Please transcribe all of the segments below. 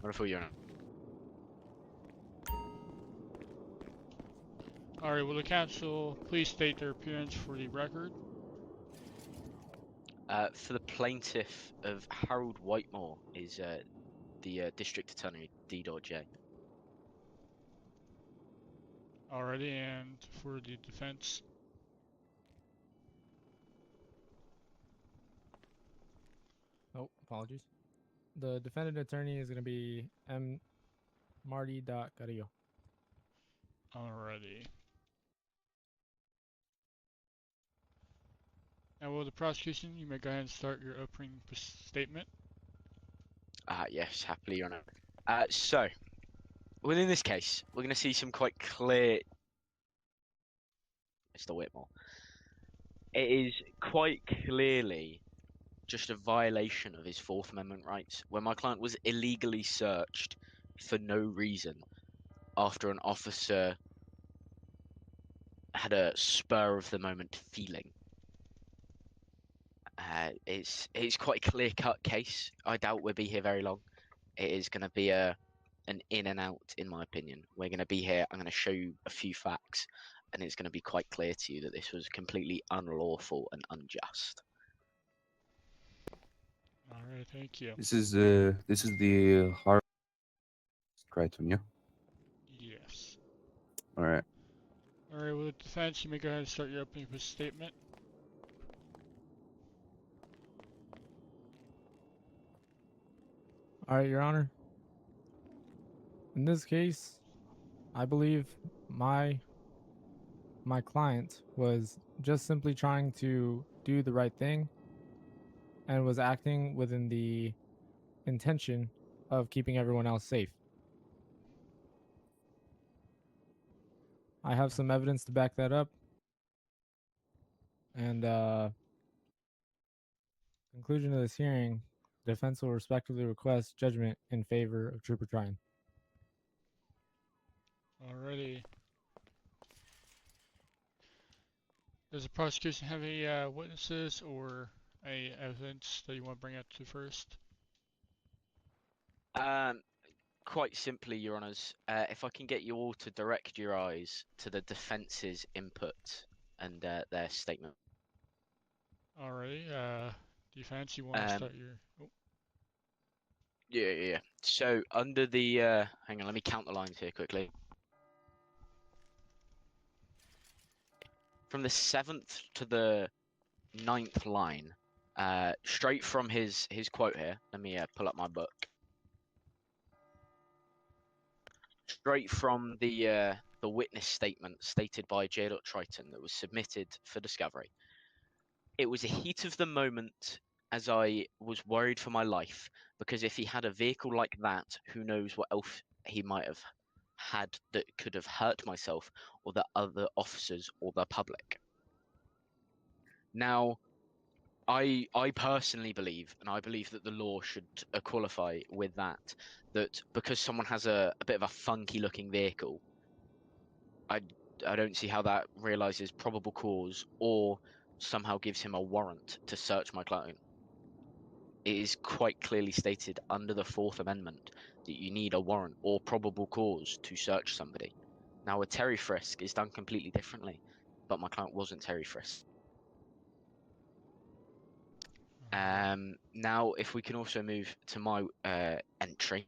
Wonderful, Your Honor. Alright, will the counsel please state their appearance for the record? For the plaintiff of Harold Whitemore is the District Attorney D.J. Alrighty, and for the defense? Oh, apologies. The defendant attorney is going to be M. Marty.Carrillo. Alrighty. And will the prosecution, you may go ahead and start your opening statement. Yes, happily, Your Honor. So, within this case, we're going to see some quite clear... Mr. Whitmore. It is quite clearly just a violation of his Fourth Amendment rights, where my client was illegally searched for no reason after an officer had a spur-of-the-moment feeling. It's quite a clear-cut case. I doubt we'll be here very long. It is going to be an in and out, in my opinion. We're going to be here. I'm going to show you a few facts, and it's going to be quite clear to you that this was completely unlawful and unjust. Alright, thank you. This is the hard Triton, yeah? Yes. Alright. Alright, will the defense, you may go ahead and start your opening statement. Alright, Your Honor. In this case, I believe my client was just simply trying to do the right thing and was acting within the intention of keeping everyone else safe. I have some evidence to back that up. And conclusion of this hearing, the defense will respectfully request judgment in favor of Trooper Triton. Alrighty. Does the prosecution have any witnesses or any evidence that you want to bring up to first? Quite simply, Your Honours, if I can get you all to direct your eyes to the defence's input and their statement. Alrighty, defense, you want to start your... Oh. Yeah. So, under the... hang on, let me count the lines here quickly. From the 7th to the 9th line, straight from his quote here, let me pull up my book. Straight from the witness statement stated by J. Triton that was submitted for discovery. It was a heat of the moment as I was worried for my life, because if he had a vehicle like that, who knows what else he might have had that could have hurt myself or the other officers or the public. Now, I personally believe, and I believe that the law should qualify with that because someone has a bit of a funky looking vehicle, I don't see how that realizes probable cause or somehow gives him a warrant to search my client. It is quite clearly stated under the Fourth Amendment that you need a warrant or probable cause to search somebody. Now, a Terry frisk is done completely differently, but my client wasn't Terry frisked. Now, if we can also move to my entry,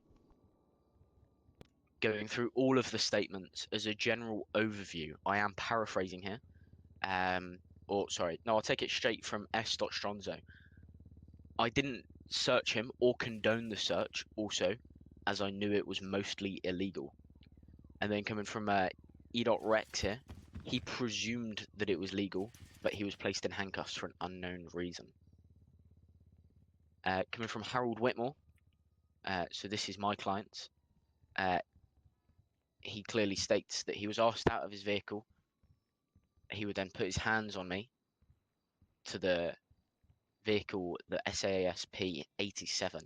going through all of the statements as a general overview, I am paraphrasing here. I'll take it straight from S. Stronzo. I didn't search him or condone the search, also, as I knew it was mostly illegal. And then coming from E. Rex here, he presumed that it was legal, but he was placed in handcuffs for an unknown reason. Coming from Harold Whitmore, so this is my client. He clearly states that he was asked out of his vehicle. He would then put his hands on me to the vehicle that SASP 87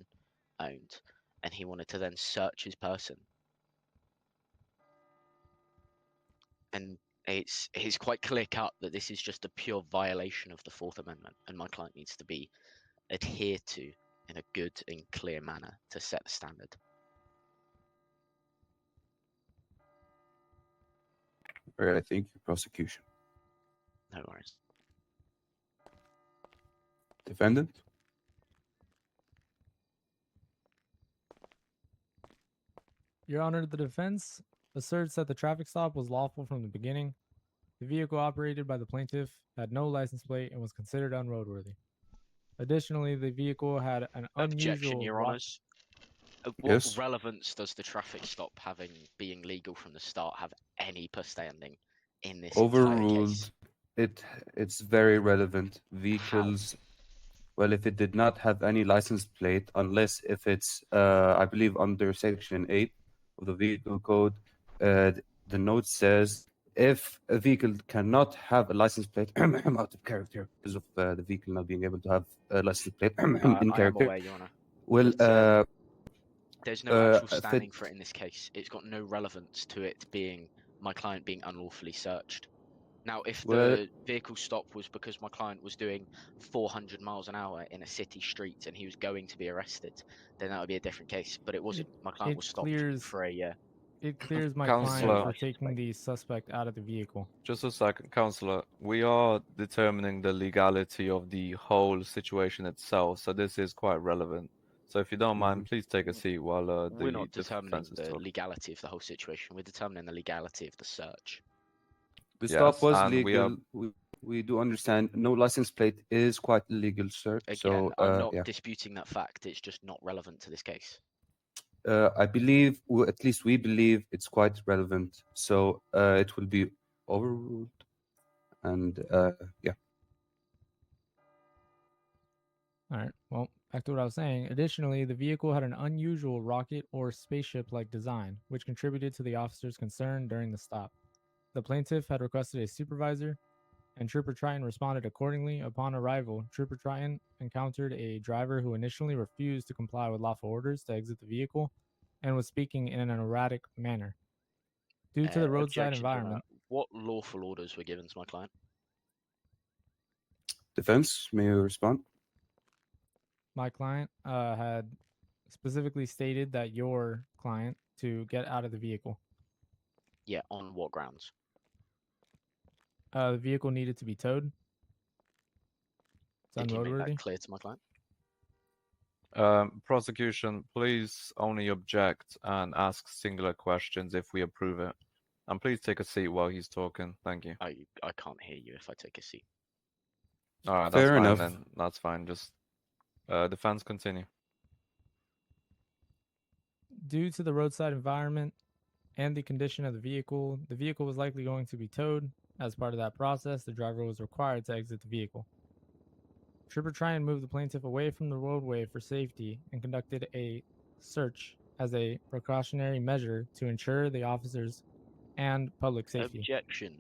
owned, and he wanted to then search his person. And it's quite clear cut that this is just a pure violation of the Fourth Amendment, and my client needs to be adhered to in a good and clear manner to set the standard. All right, thank you, prosecution. No worries. Defendant? Your Honor, the defense asserts that the traffic stop was lawful from the beginning. The vehicle operated by the plaintiff had no license plate and was considered unroadworthy. Additionally, the vehicle had an Objection, unusual Your Honours. What Yes. relevance does the traffic stop being legal from the start have any standing in this entire Overruled. case? It's very relevant. Vehicles. Well, if it did not have any license plate, unless if it's, I believe, under Section 8 of the Vehicle Code, the note says if a vehicle cannot have a license plate, I'm out of character because of the vehicle not being able to have a license plate in I am character. aware, Your Honour. Well, But, there's no actual if standing it, for it in this case. It's got no relevance to it being my client being unlawfully searched. Now, if well, the vehicle stop was because my client was doing 400 miles an hour in a city street and he was going to be arrested, then that would be a different case. But it wasn't. My client it was stopped clears for a it clears my Counselor. client for license taking plate. the suspect out of the vehicle. Just a second, Counselor. We are determining the legality of the whole situation itself, so this is quite relevant. So if you don't mind, please take a seat while We're the not determining defense is the talking. legality of the whole situation. We're determining the legality of the search. the stop Yes, was and we are legal. We do understand no license plate is quite illegal, sir. Again, So, I'm not yeah. disputing that fact. It's just not relevant to this case. I believe, well, at least we believe, it's quite relevant. So it will be overruled. And yeah. All right. Well, back to what I was saying. Additionally, the vehicle had an unusual rocket or spaceship-like design, which contributed to the officer's concern during the stop. The plaintiff had requested a supervisor, and Trooper Triton responded accordingly. Upon arrival, Trooper Triton encountered a driver who initially refused to comply with lawful orders to exit the vehicle and was speaking in an erratic manner. Due to the roadside Objection, Your Honour. environment, What lawful orders were given to my client? Defense, may you respond? my client had specifically stated that your client to get out of the vehicle. Yeah, on what grounds? The vehicle needed to be towed. It's Did you make unroadworthy. that clear to my client? prosecution, please only object and ask singular questions if we approve it. And please take a seat while he's talking. Thank you. I can't hear you if I take a seat. All right, that's Fair fine enough. then. That's fine. Just defense continue. Due to the roadside environment and the condition of the vehicle was likely going to be towed. As part of that process, the driver was required to exit the vehicle. Trooper Tryon moved the plaintiff away from the roadway for safety and conducted a search as a precautionary measure to ensure the officers and public safety. Objection.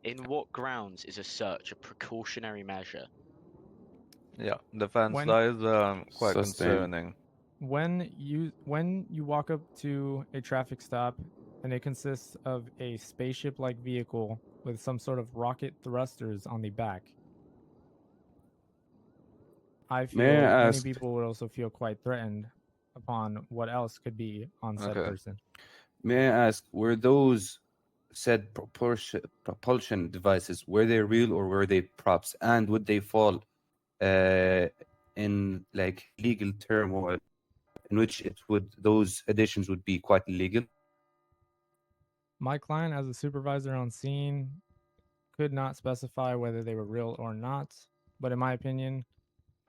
In what grounds is a search a precautionary measure? Yeah, defense. When- That is quite Sustained. concerning. When you walk up to a traffic stop and it consists of a spaceship-like vehicle with some sort of rocket thrusters on the back, I feel May I many ask- people would also feel quite threatened upon what else could be on said Okay. person. May I ask, were those said propulsion devices, were they real or were they props? And would they fall in like legal turmoil in which those additions would be quite illegal? My client, as a supervisor on scene, could not specify whether they were real or not, but in my opinion,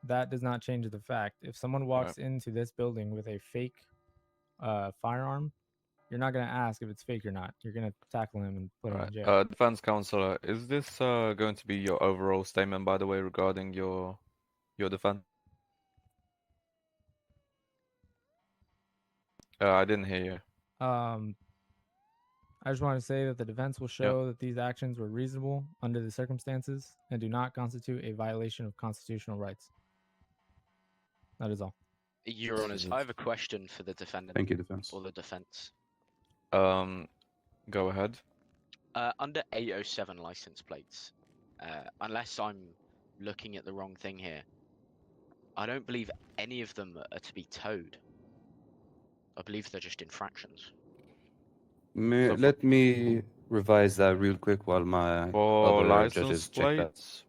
that does not change the fact. If someone walks into this building with a fake firearm, you're not going to ask if it's fake or not. You're going to tackle him and put him in jail. Right. Defense counselor, is this going to be your overall statement, by the way, regarding your defense? I didn't hear you. I just want to say that the defense will show that these actions were reasonable under the circumstances and do not constitute a violation of constitutional rights. That is all. Your Honours, I have a question for the defendant Thank you, defense. or the defence. Go ahead. Under 807 license plates, unless I'm looking at the wrong thing here, I don't believe any of them are to be towed. I believe they're just infractions. So Let me revise that real quick while my for other license judges check that. plates,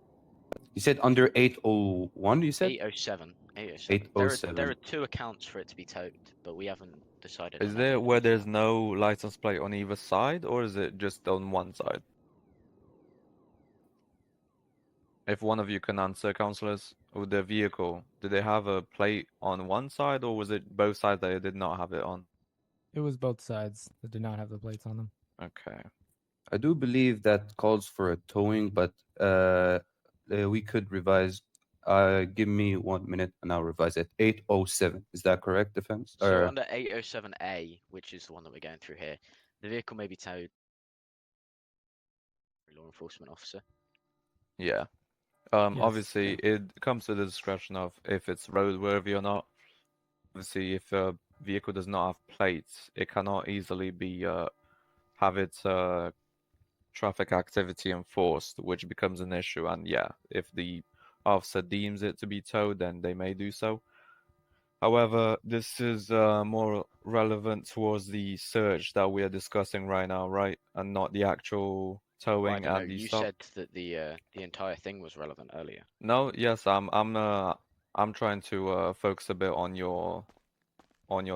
You said under 801, you said? 807. 807. There 807. are two accounts for it to be towed, but we haven't decided is on there any where of those there's yet. no license plate on either side, or is it just on one side? If one of you can answer, councillors, with the vehicle, did they have a plate on one side, or was it both sides that it did not have it on? It was both sides that did not have the plates on them. Okay. I do believe that calls for a towing, but we could revise. Give me 1 minute and I'll revise it. 807. Is that correct, defense? So Or under 807A, which is the one that we're going through here, the vehicle may be towed by a law enforcement officer. Yeah. Yes. Obviously, it comes to the discretion of if it's roadworthy or not. Obviously, if a vehicle does not have plates, it cannot easily be have its traffic activity enforced, which becomes an issue. And yeah, if the officer deems it to be towed, then they may do so. However, this is more relevant towards the search that we are discussing right now, right? And not the actual Well, I towing don't know. and the You stop. said that the entire thing was relevant earlier. No, yes, I'm trying to focus a bit on your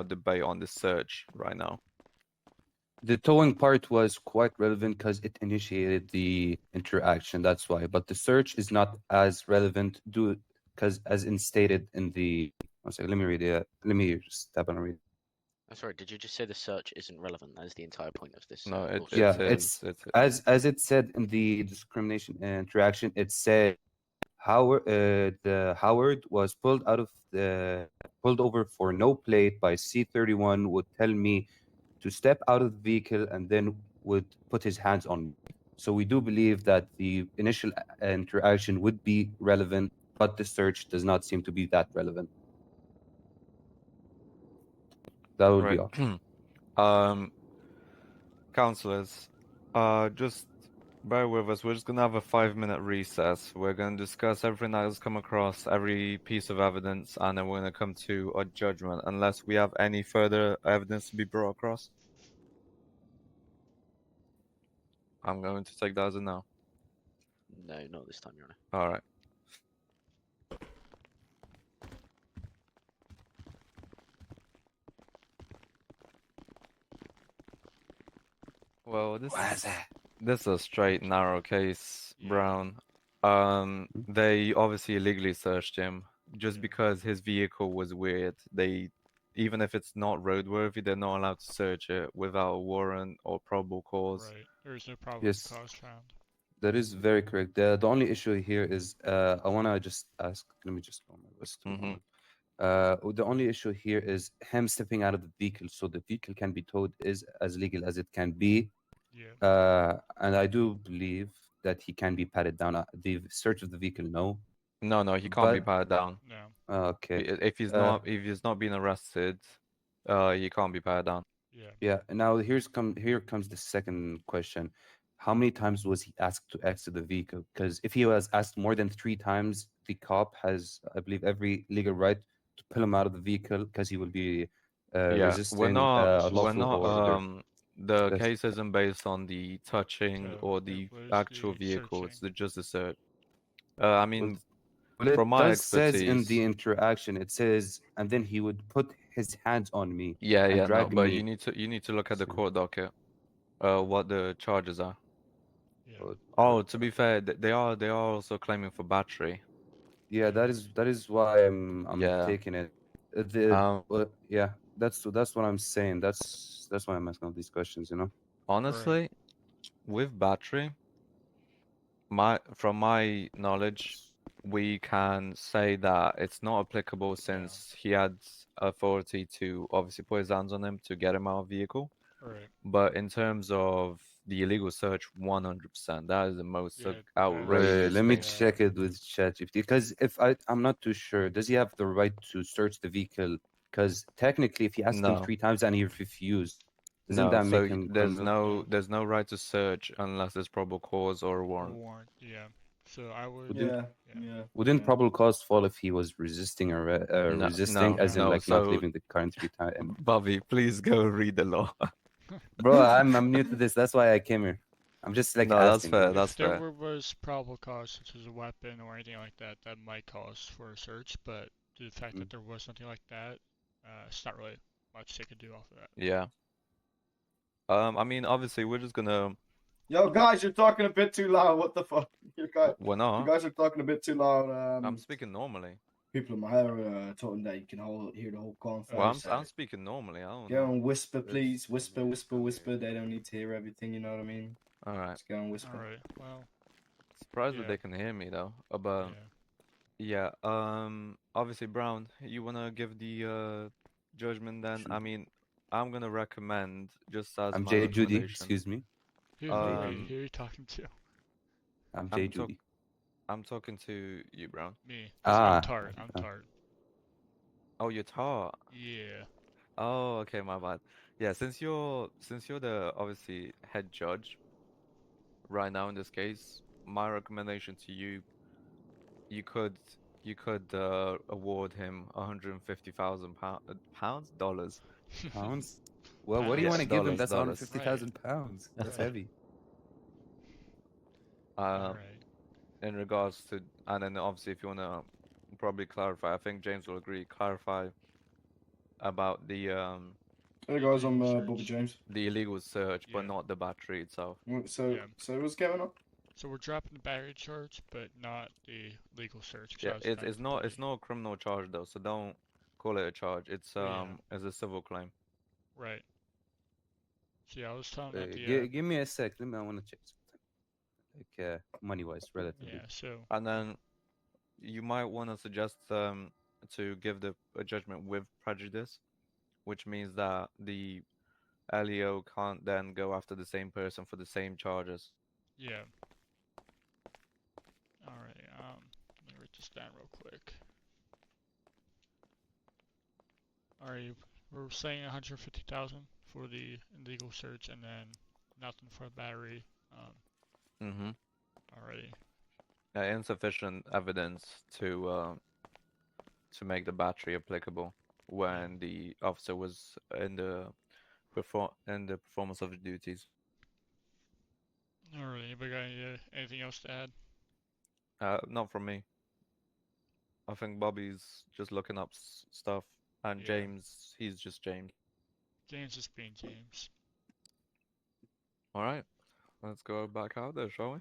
debate on the search right now. the towing part was quite relevant because it initiated the interaction. That's why. But the search is not as relevant due because as instated in the. One second, let me read it. Let me just tap on and read. I'm sorry, did you just say the search isn't relevant? That is the entire point of this. No, it lawsuit. Yeah, is. it's as it said in the discrimination interaction. It said Howard was pulled over for no plate by C31 would tell me to step out of the vehicle and then would put his hands on me. So we do believe that the initial interaction would be relevant, but the search does not seem to be that relevant. That would be all. Councillors, just bear with us. We're just gonna have a 5-minute recess. We're gonna discuss everything that has come across, every piece of evidence, and then we're gonna come to a judgment, unless we have any further evidence to be brought across. I'm going to take that as a no. No, not this time, Your Honor. All right. Well, this is a straight narrow case, Yeah. Brown. They obviously illegally searched him just Yeah. because his vehicle was weird. Even if it's not roadworthy, they're not allowed to search it without a warrant or probable cause. Right. There is no probable Yes. cause found. That is very correct. The only issue here is I want to just ask. Let me just go on my list. Mhm. The only issue here is him stepping out of the vehicle, so the vehicle can be towed is as legal as it can be. Yeah. And I do believe that he can be patted down. The search of the vehicle, no. No, he can't be But patted down. No. okay, If he's not being arrested, he can't be patted down. Yeah. yeah. Now here comes the second question. How many times was he asked to exit the vehicle? Because if he was asked more than 3 times, the cop has, I believe, every legal right to pull him out of the vehicle because he will be Yeah, resisting a lawful order. The That's- case isn't based on the touching So or it the was actual the vehicle. searching. It's just a search. I mean, Well, from it my does says in the expertise, interaction, it says, and then he would put his hands on me yeah, and no, drag but me. you need to look at the So, court docket, what the charges are. Yeah. Oh, to be fair, they are also claiming for battery. yeah, that is why I'm Yeah. taking it. Yeah, that's what I'm saying. That's why I'm asking all these questions. You know. Honestly, with battery, from my knowledge, we can say that it's not applicable since he had authority to obviously put his hands on him to get him out of vehicle. Right. But in terms of the illegal search, 100%, that is the most Yeah, outrageous Let me thing. check it with ChatGPT because if I'm not too sure, does he have the right to search the vehicle? Because technically, if he asked him No. 3 times and he refused, doesn't No, that so make him there's criminal? there's no right to search unless there's probable cause or a Or warrant. warrant. Yeah. So I would. Wouldn't probable cause fall if he was resisting or No, resisting, as in no. like not So, leaving the country time? Bobby, please go read the law. Bro, I'm new to this. That's why I came here. I'm just like No, that's asking. fair. If That's there fair. was probable cause, such as a weapon or anything like that, that might cause for a search. But the fact that there was something like that, it's not really much they could do off of that. Yeah. I mean, obviously, we're just gonna. Yo, guys, you're talking a bit too loud. What the fuck? We're You not. guys are talking a bit too loud. I'm speaking normally. People in my area told them that you can hear the whole conversation. Well, I'm speaking normally. I don't Go know. and whisper, please. Whisper, whisper, whisper. They don't need to hear everything. You know what I mean? All right. Just go and whisper. All right. Well, Surprised that Yeah. they can hear me though. But yeah. yeah. Obviously, Brown, you wanna give the judgment then? Sure. I mean, I'm gonna recommend just as I'm my Jay Judy. recommendation. Excuse me. Who are you talking to? I'm Jay I'm talk- Judy. I'm talking to you, Brown. Me. 'Cause Ah, I'm Tart. I'm okay. Tart. Oh, you're Tar. Yeah. Oh, okay, my bad. Yeah, since you're the obviously head judge right now in this case, my recommendation to you, you could award him 150,000 pounds, dollars. Pounds? Well, what do you Pounds. want to give him? Dollars, That's dollars. 150,000 pounds. That's Right. heavy. All right. In regards to, and then obviously if you wanna probably clarify, I think James will agree, clarify about the Hey guys, I'm Illegal Bobby search. James. the illegal search, but Yeah. not the battery itself. So, Yeah. so what's going on? So we're dropping the battery charge, but not the legal search. 'cause Yeah, that was it's kind of not tricky. a criminal charge though, so don't call it a charge. It's Yeah. as a civil claim. Right. So yeah, I was telling that the Give me a sec. I want to check something. Like, money-wise, relatively. yeah. So And then you might want to suggest to give a judgment with prejudice, which means that the LEO can't then go after the same person for the same charges. yeah. All right. Let me write this down real quick. All right. We're saying 150,000 for the illegal search, and then nothing for the battery. Mm-hmm. Alrighty. Insufficient evidence to make the battery applicable when the officer was in the performance of the duties. Alright. Anybody got anything else to add? Not from me. I think Bobby's just looking up stuff, and Yeah. James, he's just James. James is being James. All right, let's go back out there, shall we?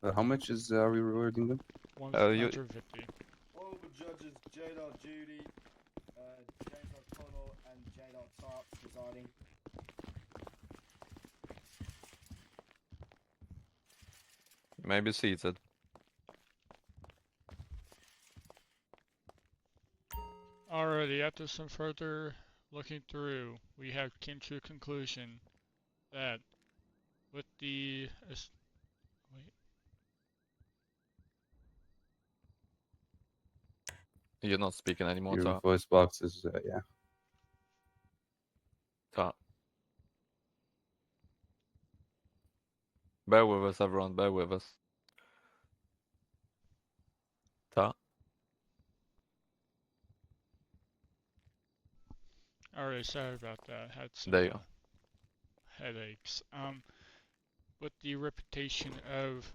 How much are we rewarding them? 150. All the judges, J. Judy, James O'Connell, and J. Tarp presiding. You may be seated. Alrighty, after some further looking through, we have came to a conclusion that with the wait, You're not speaking anymore, Your Tar. voice box is, yeah. Tar. Bear with us, everyone. Bear with us. Tar. alright, sorry about that. Had some There you go. headaches. With the reputation of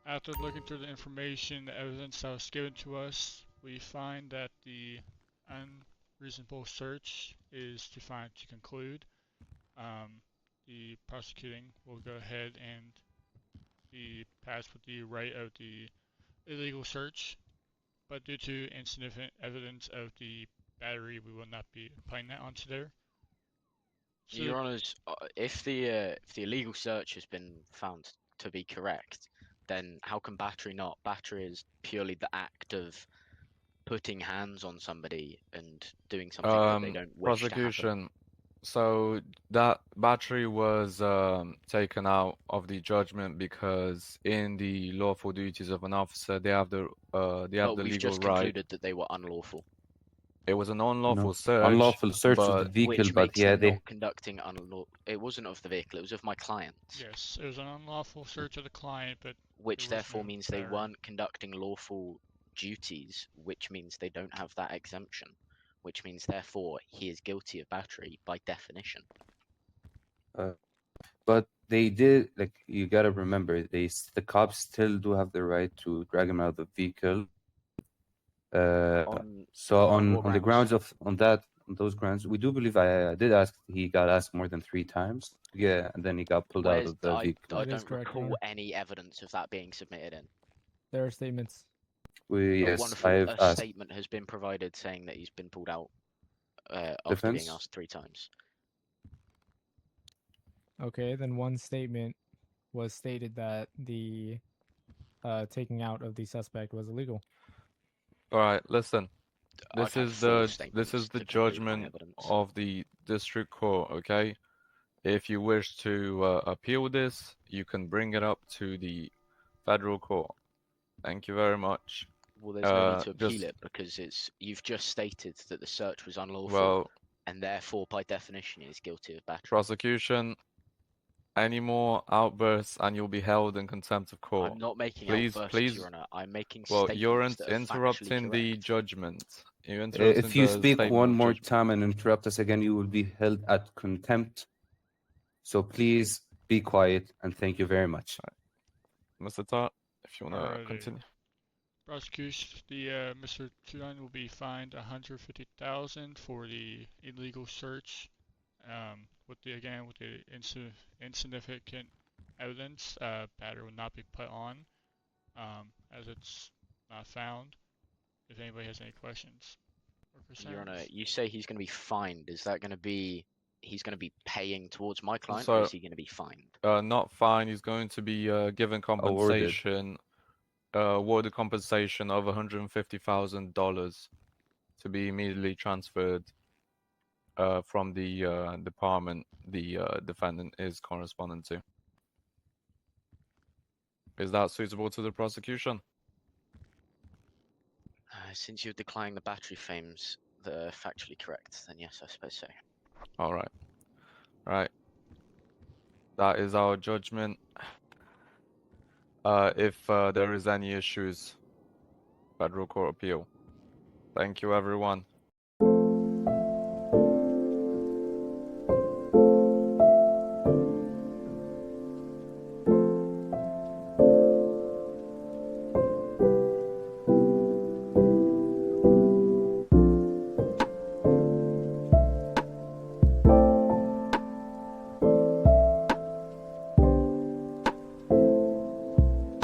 after looking through the information, the evidence that was given to us, we find that the unreasonable search is to conclude. The prosecuting will go ahead and be passed with the right of the illegal search, but due to insignificant evidence of the battery, we will not be applying that onto there. So Your Honours, if the illegal search has been found to be correct, then how can battery not? Battery is purely the act of putting hands on somebody and doing something that they don't wish to happen. Prosecution. So that battery was taken out of the judgment because in the lawful duties of an officer, they have the Well, we've legal just right. concluded that they were unlawful, It was an unlawful No. search. Unlawful search of the but vehicle, which but makes yeah, them they. not conducting unlawful. It wasn't of the vehicle; it was of my clients. yes, it was an unlawful search of the client, but Which there was therefore no means they battery. weren't conducting lawful duties, which means they don't have that exemption, which means therefore he is guilty of battery by definition. But they did, like, you gotta remember, the cops still do have the right to drag him out of the vehicle. So on what the grounds? grounds on those grounds, we do believe I did ask. He got asked more than 3 times. Yeah, and then he got pulled out Where's of the vehicle. I That is don't correct, Your recall Honor. any evidence of that being submitted in. There are statements. Yes, Wonderful. I've A asked. statement has been provided saying that he's been pulled out after being Defense? asked 3 times. Okay, then one statement was stated that the taking out of the suspect was illegal. All right, listen. I've This had is 4 the statements this is the to prove my judgment evidence. of the district court. Okay, if you wish to appeal this, you can bring it up to the federal court. Thank you very much. Well, there's no need to appeal just- it because you've just stated that the search was unlawful, Well, and therefore, by definition, he is guilty of battery. prosecution, any more outbursts and you'll be held in contempt of court. I'm not making Please, outbursts, please. Your Honor. I'm making Well, statements you're that are factually interrupting the correct. judgment. You're interrupting If you the speak statement one of more judgment. time and interrupt us again, you will be held at contempt. So please be quiet and thank you very much. Mr. Tart, if you want to Alrighty. continue. Prosecution, Mr. Trition will be fined $150,000 for the illegal search. With the insignificant evidence, battery will not be put on, as it's not found. If anybody has any questions or concerns. Your Honor, you say he's going to be fined. Is that going to be he's going to be paying towards my client, So, or is he going to be fined? Not fine. He's going to be given Awarded. compensation, awarded compensation of $150,000 to be immediately transferred from the department the defendant is corresponding to. Is that suitable to the prosecution? Since you're declining the battery claims that are factually correct, then yes, I suppose so. All right. Right. That is our judgment. If there is any issues, federal court appeal. Thank you, everyone.